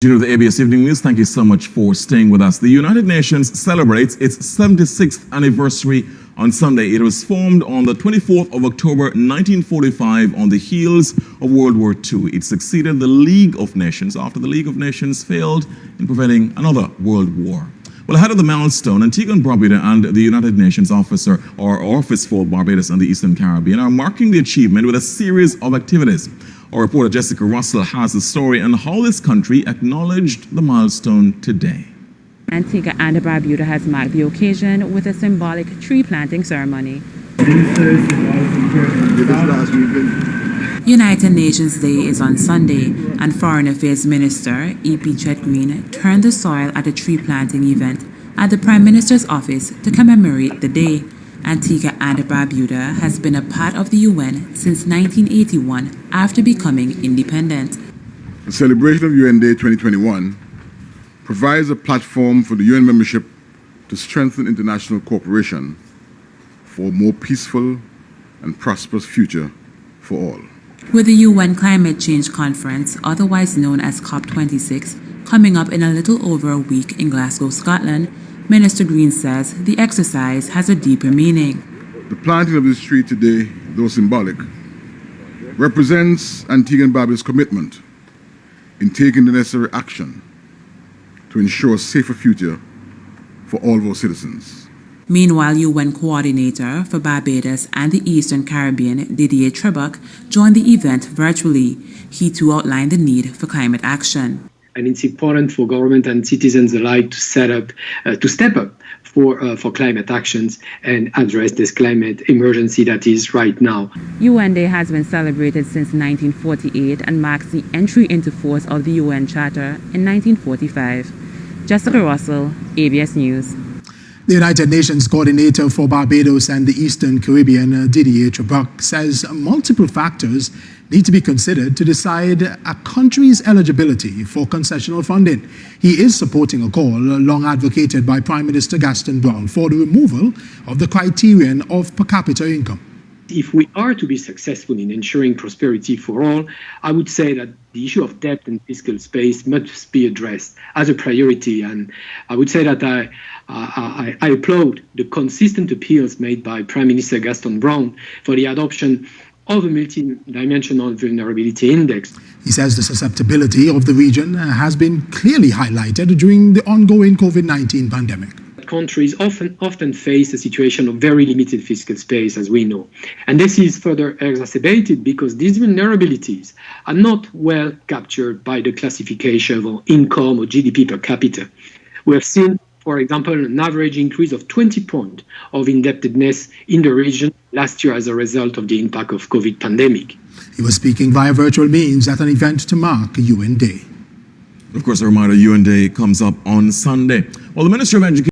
You know, the ABS Evening News, thank you so much for staying with us. The United Nations celebrates its 76th anniversary on Sunday. It was formed on the 24th of October 1945 on the heels of World War II. It succeeded the League of Nations after the League of Nations failed in preventing another world war. Well, ahead of the milestone, Antigua and Barbuda and the United Nations Office for Barbados and the Eastern Caribbean are marking the achievement with a series of activities. Our reporter Jessica Russell has the story on how this country acknowledged the milestone today. Antigua and Barbuda has marked the occasion with a symbolic tree planting ceremony. United Nations Day is on Sunday, and Foreign Affairs Minister E.P. Chet Green turned the soil at a tree planting event at the Prime Minister's office to commemorate the day. Antigua and Barbuda has been a part of the UN since 1981 after becoming independent. The celebration of UN Day 2021 provides a platform for the UN membership to strengthen international cooperation for a more peaceful and prosperous future for all. With the UN Climate Change Conference, otherwise known as COP26, coming up in a little over a week in Glasgow, Scotland, Minister Green says the exercise has a deeper meaning. The planting of this tree today, though symbolic, represents Antigua and Barbuda's commitment in taking the necessary action to ensure a safer future for all of our citizens. Meanwhile, UN Coordinator for Barbados and the Eastern Caribbean, Didier Trebek, joined the event virtually. He too outlined the need for climate action. And it's important for government and citizens alike to step up for climate actions and address this climate emergency that is right now. UN Day has been celebrated since 1948 and marks the entry into force of the UN Charter in 1945. Jessica Russell, ABS News. The United Nations Coordinator for Barbados and the Eastern Caribbean, Didier Trebek, says multiple factors need to be considered to decide a country's eligibility for concessional funding. He is supporting a call long advocated by Prime Minister Gaston Brown for the removal of the criterion of per capita income. If we are to be successful in ensuring prosperity for all, I would say that the issue of debt and fiscal space must be addressed as a priority. And I would say that I applaud the consistent appeals made by Prime Minister Gaston Brown for the adoption of a multi-dimensional vulnerability index. He says the susceptibility of the region has been clearly highlighted during the ongoing COVID-19 pandemic. Countries often face a situation of very limited fiscal space, as we know. And this is further exacerbated because these vulnerabilities are not well captured by the classification of income or GDP per capita. We have seen, for example, an average increase of 20 points of indebtedness in the region last year as a result of the impact of COVID pandemic. He was speaking via virtual means at an event to mark UN Day. Of course, a reminder, UN Day comes up on Sunday. Well, the Minister of Education